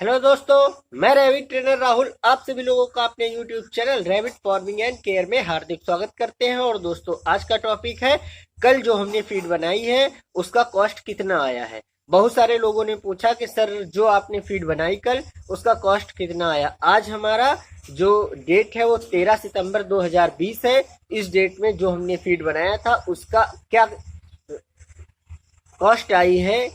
Hello दोस्तों, मैं rabbit trainer Rahul आप सभी लोगों का अपने YouTube channel rabbit farming and care में हार्दिक स्वागत करते हैं। और दोस्तों, आज का टॉपिक है कल जो हमने फीड बनाई है उसका कॉस्ट कितना आया है। बहुत सारे लोगों ने पूछा कि सर जो आपने फीड बनाई कल उसका कॉस्ट कितना आया। आज हमारा जो डेट है वो 13 सितंबर 2020 है। इस डेट में जो हमने फीड बनाया था उसका क्या कॉस्ट आई है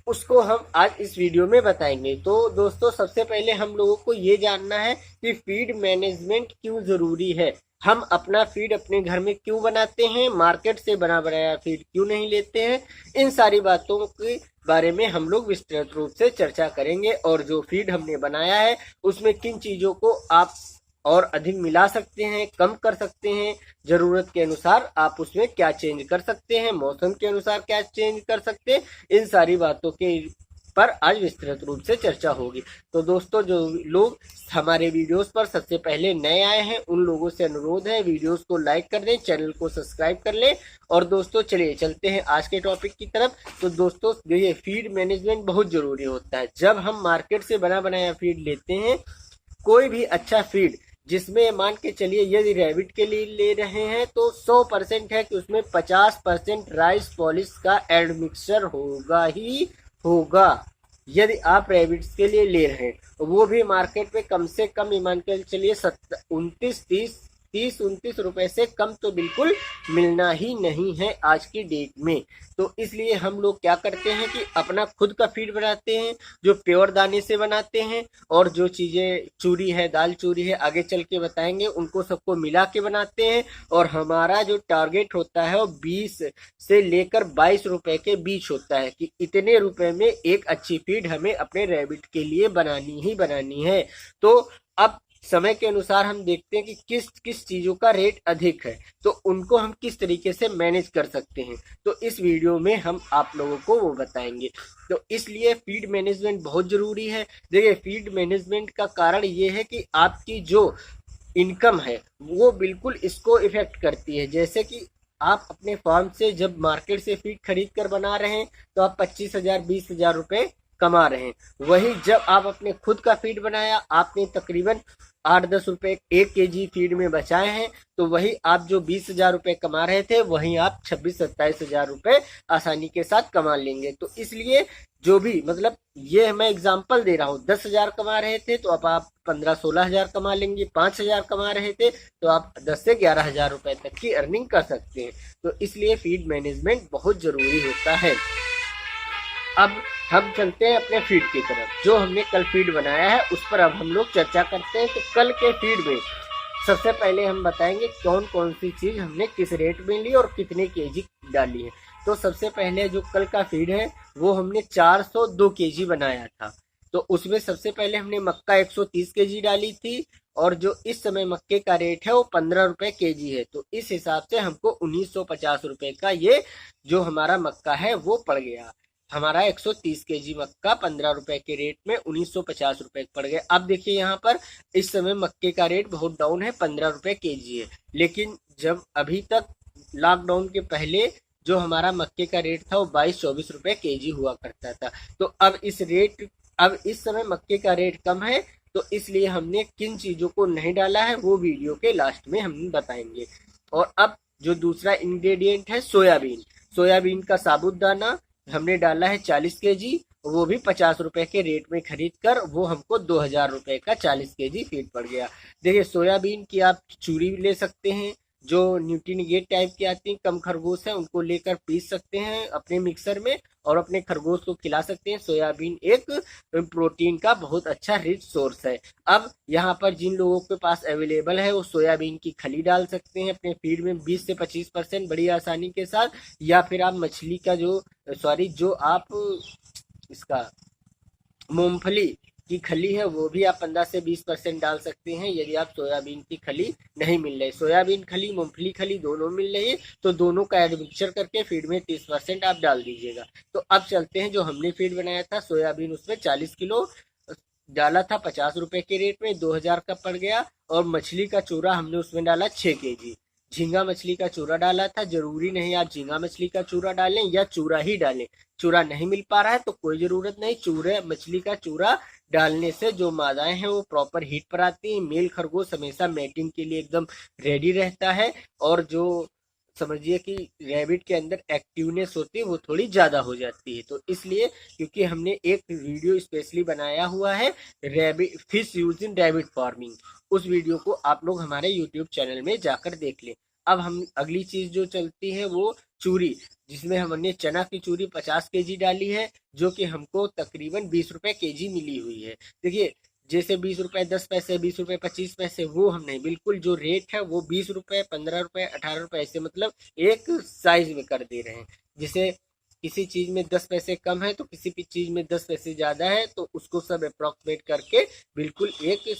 उसको हम आज इस वीडियो में बताएंगे। तो दोस्तों, सबसे पहले हम लोगों को ये जानना है कि फीड मैनेजमेंट क्यों जरूरी है। हम अपना फीड अपने घर में क्यों बनाते हैं, मार्केट से बना बनाया फीड क्यों नहीं लेते हैं। इन सारी बातों के बारे में हम लोग विस्तृत रूप से चर्चा करेंगे। और जो फीड हमने बनाया है उसमें किन चीजों को आप और अधिक मिला सकते हैं, कम कर सकते हैं, जरूरत के अनुसार आप उसमें क्या चेंज कर सकते हैं, मौसम के अनुसार क्या चेंज कर सकते हैं, इन सारी बातों के पर आज विस्तृत रूप से चर्चा होगी। तो दोस्तों, जो लोग हमारे वीडियोस पर सबसे पहले नए आए हैं उन लोगों से अनुरोध है वीडियोस को लाइक कर दें, चैनल को सब्सक्राइब कर लें। और दोस्तों, चलिए चलते हैं आज के टॉपिक की तरफ। तो दोस्तों, देखिए, फीड मैनेजमेंट बहुत जरूरी होता है। जब हम मार्केट से बना बनाया फीड लेते हैं, कोई भी अच्छा फीड जिसमें मान के चलिए यदि रैबिट के लिए ले रहे हैं तो 100% है कि उसमें 50% राइस पॉलिश का एड मिक्सचर होगा ही होगा। यदि आप रैबिट्स के लिए ले रहे हैं वो भी मार्केट में कम से कम मान के चलिए 29 रुपए से कम तो बिल्कुल मिलना ही नहीं है आज की डेट में। तो इसलिए हम लोग क्या करते हैं कि अपना खुद का फीड बनाते हैं जो प्योर दाने से बनाते हैं। और जो चीजें चूरी है, दाल चूरी है, आगे चल के बताएंगे, उनको सबको मिला के बनाते हैं। और हमारा जो टारगेट होता है वो 20 से लेकर 22 रुपए के बीच होता है कि इतने रुपए में एक अच्छी फीड हमें अपने रैबिट के लिए बनानी ही बनानी है। तो अब समय के अनुसार हम देखते हैं कि किस किस चीजों का रेट अधिक है, तो उनको हम किस तरीके से मैनेज कर सकते हैं। तो इस वीडियो में हम आप लोगों को वो बताएंगे। तो इसलिए फीड मैनेजमेंट बहुत जरूरी है। देखिए, फीड मैनेजमेंट का कारण ये है कि आपकी जो इनकम है वो बिल्कुल इसको इफेक्ट करती है। जैसे कि आप अपने फार्म से जब मार्केट से फीड खरीद कर बना रहे हैं तो आप 25,000 20,000 रुपए कमा रहे हैं। वही जब आप अपने खुद का फीड बनाया, आपने तकरीबन 8-10 रुपए 1 केजी फीड में बचाए हैं, तो वही आप जो 20,000 रुपए कमा रहे थे वही आप 26-27,000 रुपए आसानी के साथ कमा लेंगे। तो इसलिए जो भी मतलब ये मैं एग्जांपल दे रहा हूँ, 10,000 कमा रहे थे तो अब आप 15-16,000 कमा लेंगे, 5,000 कमा रहे थे तो आप 10 से 11,000 रुपए तक की अर्निंग कर सकते हैं। तो इसलिए फीड मैनेजमेंट बहुत जरूरी होता है। अब हम चलते हैं अपने फीड की तरफ। जो हमने कल फीड बनाया है उस पर अब हम लोग चर्चा करते हैं। तो कल के फीड में सबसे पहले हम बताएंगे कौन कौन सी चीज हमने किस रेट में ली और कितने केजी डाली है। तो सबसे पहले जो कल का फीड है वो हमने 402 केजी बनाया था। तो उसमें सबसे पहले हमने मक्का 130 केजी डाली थी। और जो इस समय मक्के का रेट है वो 15 रुपए केजी है। तो इस हिसाब से हमको 1950 रुपए का ये जो हमारा मक्का है वो पड़ गया। हमारा 130 केजी मक्का 15 रुपए के रेट में 1950 रुपए पड़ गए। अब देखिए, यहाँ पर इस समय मक्के का रेट बहुत डाउन है, 15 रुपए केजी है। लेकिन जब अभी तक लॉकडाउन के पहले जो हमारा मक्के का रेट था वो 22-24 रुपए केजी हुआ करता था। तो अब इस समय मक्के का रेट कम है। तो इसलिए हमने किन चीजों को नहीं डाला है वो वीडियो के लास्ट में हम बताएंगे। और अब जो दूसरा इंग्रेडिएंट है सोयाबीन का साबुत दाना हमने डाला है 40 केजी। वो भी 50 रुपए के रेट में खरीद कर वो हमको 2,000 रुपए का 40 केजी फीड पड़ गया। देखिए, सोयाबीन की आप चूरी ले सकते हैं, जो न्यूट्रीनिगेट टाइप की आती है, कम खरगोश है, उनको लेकर पीस सकते हैं अपने मिक्सर में और अपने खरगोश को खिला सकते हैं। सोयाबीन एक प्रोटीन का बहुत अच्छा रिच सोर्स है। अब यहाँ पर जिन लोगों के पास अवेलेबल है वो सोयाबीन की खली डाल सकते हैं अपने फीड में 20 से 25% बड़ी आसानी के साथ। या फिर आप मछली का जो आप इसका मूंगफली की खली है वो भी आप 15 से 20% डाल सकते हैं। यदि आप सोयाबीन की खली नहीं मिल रही, सोयाबीन खली मूंगफली खली दोनों मिल रही है तो दोनों का एड मिक्सचर करके फीड में 30% आप डाल दीजिएगा। तो अब चलते हैं, जो हमने फीड बनाया था सोयाबीन उसमें 40 किलो डाला था 50 रुपए के रेट में, 2,000 का पड़ गया। और मछली का चूरा हमने उसमें डाला 6 केजी। झींगा मछली का चूरा डाला था। जरूरी नहीं आप झींगा मछली का चूरा डालें या चूरा ही डालें। चूरा नहीं मिल पा रहा है तो कोई जरूरत नहीं, चूरे मछली का चूरा डालने से जो मादाएं हैं वो प्रॉपर हीट पर आती हैं। मेल खरगोश हमेशा मैटिंग के लिए एकदम रेडी रहता है, और जो समझिए कि रैबिट के अंदर एक्टिवनेस होती है वो थोड़ी ज़्यादा हो जाती है। तो इसलिए क्योंकि हमने एक वीडियो स्पेशली बनाया हुआ है rabbit fish use in rabbit farming, उस वीडियो को आप लोग हमारे यूट्यूब चैनल में जाकर देख लें। अब हम अगली चीज़ जो चलती है वो चूरी, जिसमें हमने चना की चूरी 50 kg डाली है, जो कि हमको तकरीबन 20 रुपये kg मिली हुई है। देखिए जैसे 20 रुपए 10 पैसे, 20 रुपए 25 पैसे, वो हम नहीं, बिल्कुल जो रेट है वो 20 रुपए 15 रुपए 18 रुपए ऐसे मतलब एक साइज में कर दे रहे हैं। जैसे किसी चीज में 10 पैसे कम है तो किसी भी चीज में 10 पैसे ज्यादा है, तो उसको सब अप्रोक्सीमेट करके बिल्कुल एक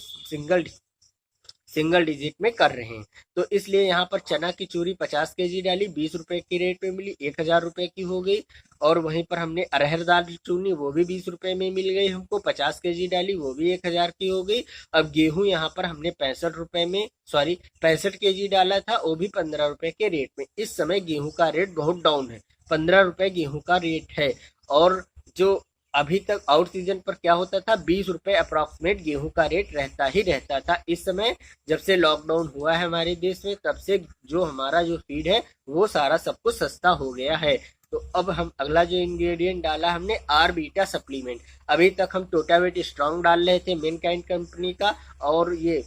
सिंगल डिजिट में कर रहे हैं। तो इसलिए यहाँ पर चना की चूरी 50 kg डाली, 20 रुपए की रेट पे मिली, 1000 रुपए की हो गई। और वहीं पर हमने अरहर दाल चुनी, वो भी 20 रुपए में मिल गई हमको, 50 kg डाली, वो भी 1000 की हो गई। अब गेहूं यहाँ पर हमने 65 रुपए में, सॉरी 65 kg डाला था, वो भी 15 रुपए के रेट में। इस समय गेहूं का रेट बहुत डाउन है, 15 रुपए गेहूं का रेट है। और जो अभी तक आउट सीजन पर क्या होता था, 20 रुपए अप्रॉक्सीमेट गेहूं का रेट रहता ही रहता था। इस समय जब से लॉकडाउन हुआ है हमारे देश में, तब से जो हमारा जो फीड है वो सारा सब कुछ सस्ता हो गया है। तो अब हम अगला जो इंग्रेडिएंट डाला हमने आर बीटा सप्लीमेंट। अभी तक हम टोटावेट स्ट्रॉन्ग डाल रहे थे मैनकाइंड कंपनी का, और ये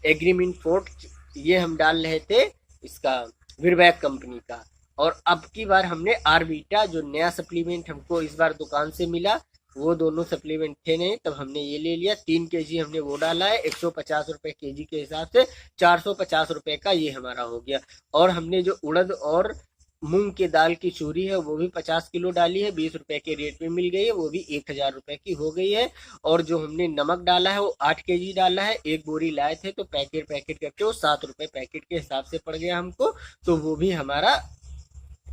एग्रीमिन फोर्ट ये हम डाल रहे थे इसका विरबैक कंपनी का। और अब की बार हमने आर बीटा जो नया सप्लीमेंट हमको इस बार दुकान से मिला, वो दोनों सप्लीमेंट थे नहीं, तब हमने ये ले लिया। 3 kg हमने वो डाला है, 150 रुपए kg के हिसाब से 450 रुपए का ये हमारा हो गया। और हमने जो उड़द और मूंग के दाल की चूरी है वो भी 50 किलो डाली है, 20 रुपए के रेट में मिल गई है, वो भी 1000 रुपए की हो गई है। और जो हमने नमक डाला है वो 8 kg डाला है, एक बोरी लाए थे तो पैकेट पैकेट करके वो 7 रुपए पैकेट के हिसाब से पड़ गया हमको, तो वो भी हमारा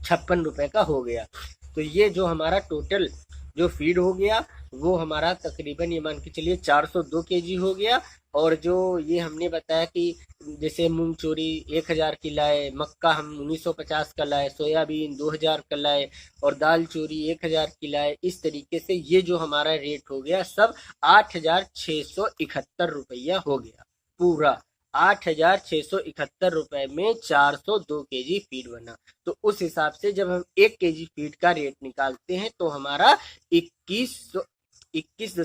56 रुपए का हो गया। तो ये जो हमारा टोटल जो फीड हो गया वो हमारा तकरीबन ये मान के चलिए 402 kg हो गया। और जो ये हमने बताया कि जैसे मूंग चोरी 1000 की लाए, मक्का हम 1950 का लाए, सोयाबीन 2000 का लाए, और दाल चोरी 1000 की लाए, इस तरीके से ये जो हमारा रेट हो गया सब 8671 रुपया हो गया। पूरा 8671 रुपए में 402 kg फीड बना। तो उस हिसाब से जब हम 1 kg फीड का रेट निकालते हैं तो हमारा 21.56 21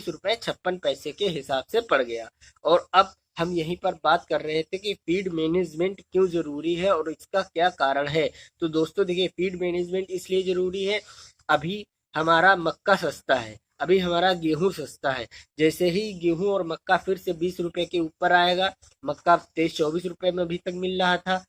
रुपए 56 पैसे के हिसाब से पड़ गया। और अब हम यहीं पर बात कर रहे थे कि फीड मैनेजमेंट क्यों जरूरी है और इसका क्या कारण है। तो दोस्तों देखिए, फीड मैनेजमेंट इसलिए जरूरी है, अभी हमारा मक्का सस्ता है, अभी हमारा गेहूं सस्ता है। जैसे ही गेहूं और मक्का फिर से 20 रुपए के ऊपर आएगा, मक्का 23-24 रुपए में अभी तक मिल रहा था,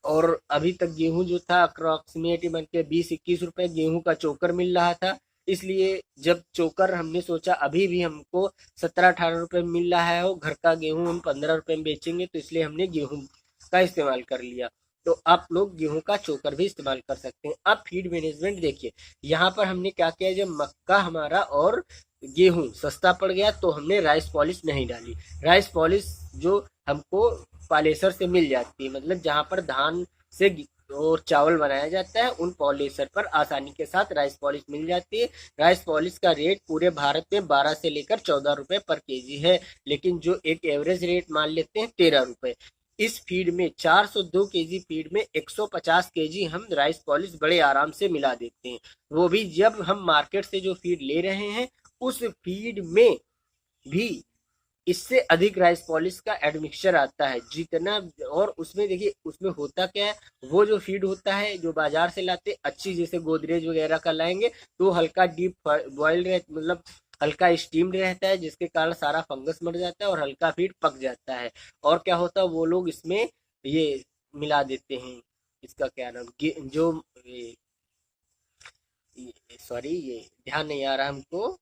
और अभी तक गेहूं जो था अप्रोक्सीमेट बन के 20-21 रुपए गेहूं का चोकर मिल रहा था। इसलिए जब चोकर हमने सोचा अभी भी हमको 17-18 रुपए मिल रहा है, वो घर का गेहूं हम 15 रुपए में बेचेंगे, तो इसलिए हमने गेहूं का इस्तेमाल कर लिया। तो आप लोग गेहूं का चोकर भी इस्तेमाल कर सकते हैं। अब फीड मैनेजमेंट देखिए, यहाँ पर हमने क्या किया, जब मक्का हमारा और गेहूं सस्ता पड़ गया तो हमने राइस पॉलिश नहीं डाली। राइस पॉलिश जो हमको पॉलिशर से मिल जाती है, मतलब जहाँ पर धान से और चावल बनाया जाता है उन पॉलिशर पर आसानी के साथ राइस पॉलिश मिल जाती है। राइस पॉलिश का रेट पूरे भारत में 12 से लेकर 14 रुपए पर केजी है, लेकिन जो एक एवरेज रेट मान लेते हैं 13 रुपए। इस फीड में 402 केजी फीड में 150 केजी हम राइस पॉलिश बड़े आराम से मिला देते हैं। वो भी जब हम मार्केट से जो फीड ले रहे हैं उस फीड में भी इससे अधिक राइस पॉलिश का एडमिक्सचर आता है जितना। और उसमें देखिए उसमें होता क्या है, वो जो फीड होता है जो बाजार से लाते अच्छी, जैसे गोदरेज वगैरह का लाएंगे तो हल्का डीप बॉइल्ड मतलब हल्का स्टीम्ड रहता है, जिसके कारण सारा फंगस मर जाता है और हल्का फीड पक जाता है। और क्या होता है, वो लोग इसमें ये मिला देते हैं, इसका क्या नाम, जो सॉरी ये ध्यान नहीं आ रहा हमको,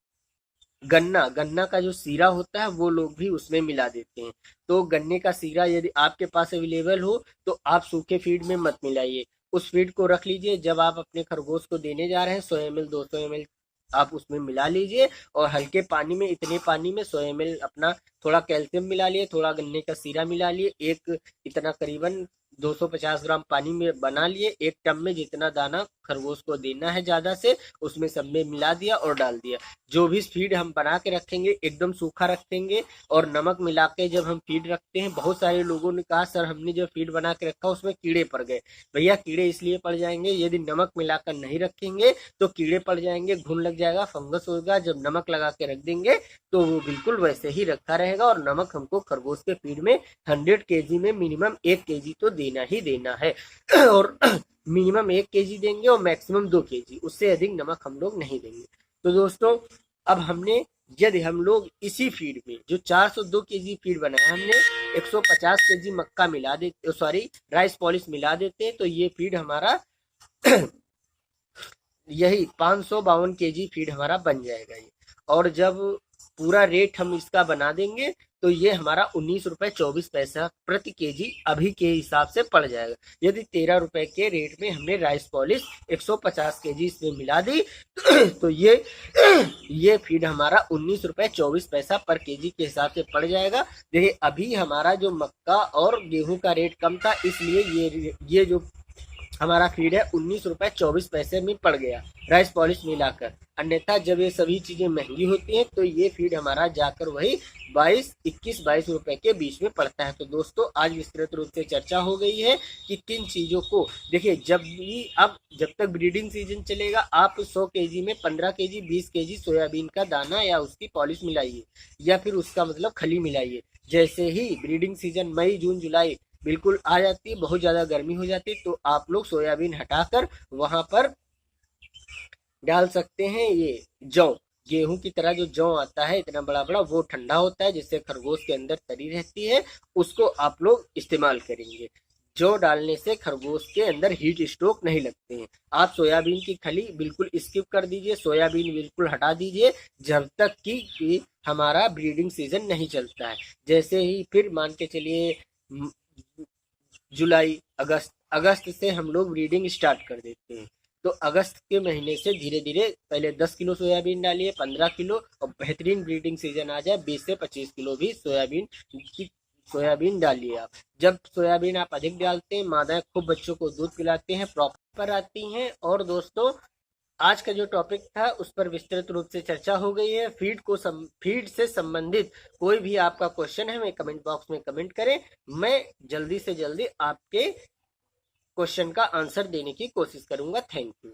गन्ना गन्ना का जो सीरा होता है वो लोग भी उसमें मिला देते हैं। तो गन्ने का सीरा यदि आपके पास अवेलेबल हो तो आप सूखे फीड में मत मिलाइए, उस फीड को रख लीजिए। जब आप अपने खरगोश को देने जा रहे हैं 100 ml 200 ml आप उसमें मिला लीजिए और हल्के पानी में, इतने पानी में 100 ml अपना थोड़ा कैल्शियम मिला लिए, थोड़ा गन्ने का सीरा मिला लिए, एक इतना करीबन 250 ग्राम पानी में बना लिए, एक टब में जितना दाना खरगोश को देना है ज्यादा से उसमें सब में मिला दिया और डाल दिया। जो भी फीड हम बना के रखेंगे एकदम सूखा रखेंगे और नमक मिला के जब हम फीड रखते हैं, बहुत सारे लोगों ने कहा सर हमने जो फीड बना के रखा उसमें कीड़े पड़ गए। भैया कीड़े इसलिए पड़ जाएंगे, यदि नमक मिलाकर नहीं रखेंगे तो कीड़े पड़ जाएंगे, घुन लग जाएगा, फंगस होगा। जब नमक लगा के रख देंगे तो वो बिल्कुल वैसे ही रखा रहेगा। और नमक हमको खरगोश के फीड में 100 केजी में मिनिमम 1 केजी तो देना ही देना है और मिनिमम 1 केजी देंगे और मैक्सिमम 2 केजी, उससे अधिक नमक हम लोग नहीं देंगे। तो दोस्तों अब हमने, यदि हम लोग इसी फीड में जो 402 केजी फीड बनाया, हमने 150 केजी मक्का मिला देते, सॉरी राइस पॉलिश मिला देते, तो ये फीड हमारा यही 552 केजी फीड हमारा बन जाएगा ये। और जब पूरा रेट हम इसका बना देंगे तो ये हमारा 19 रुपए 24 पैसा प्रति केजी अभी के हिसाब से पड़ जाएगा। यदि 13 रुपए के रेट में हमने राइस पॉलिश 150 केजी इसमें मिला दी तो ये फीड हमारा 19 रुपए 24 पैसा पर केजी के हिसाब से पड़ जाएगा। देखिए अभी हमारा जो मक्का और गेहूं का रेट कम था, इसलिए ये जो हमारा फीड है 19 रुपए 24 पैसे में पड़ गया राइस पॉलिश मिलाकर। अन्यथा जब ये सभी चीजें महंगी होती हैं तो ये फीड हमारा जाकर वही 21-22 रुपए के बीच में पड़ता है। तो दोस्तों आज विस्तृत रूप से चर्चा हो गई है कि किन चीजों को, देखिए जब तक ब्रीडिंग सीजन चलेगा आप 100 केजी में 15 केजी 20 केजी सोयाबीन का दाना या उसकी पॉलिश मिलाइए, या फिर उसका मतलब खली मिलाइए। जैसे ही ब्रीडिंग सीजन मई जून जुलाई बिल्कुल आ जाती है, बहुत ज्यादा गर्मी हो जाती है, तो आप लोग सोयाबीन हटाकर वहां पर डाल सकते हैं ये जौ। गेहूं की तरह जो जौ आता है इतना बड़ा बड़ा, वो ठंडा होता है जिससे खरगोश के अंदर तरी रहती है, उसको आप लोग इस्तेमाल करेंगे। जौ डालने से खरगोश के अंदर हीट स्ट्रोक नहीं लगते हैं। आप सोयाबीन की खली बिल्कुल स्किप कर दीजिए, सोयाबीन बिल्कुल हटा दीजिए जब तक कि हमारा ब्रीडिंग सीजन नहीं चलता है। जैसे ही फिर मान के चलिए जुलाई अगस्त से हम लोग ब्रीडिंग स्टार्ट कर देते हैं, तो अगस्त के महीने से धीरे धीरे पहले 10 किलो सोयाबीन डालिए, 15 किलो, और बेहतरीन ब्रीडिंग सीजन आ जाए 20 से 25 किलो भी सोयाबीन डालिए आप। जब सोयाबीन आप अधिक डालते हैं, मादाएं खूब बच्चों को दूध पिलाते हैं, प्रॉपर आती हैं। और दोस्तों आज का जो टॉपिक था उस पर विस्तृत रूप से चर्चा हो गई है। फीड से संबंधित कोई भी आपका क्वेश्चन है मैं कमेंट बॉक्स में कमेंट करें, मैं जल्दी से जल्दी आपके क्वेश्चन का आंसर देने की कोशिश करूंगा। Thank you.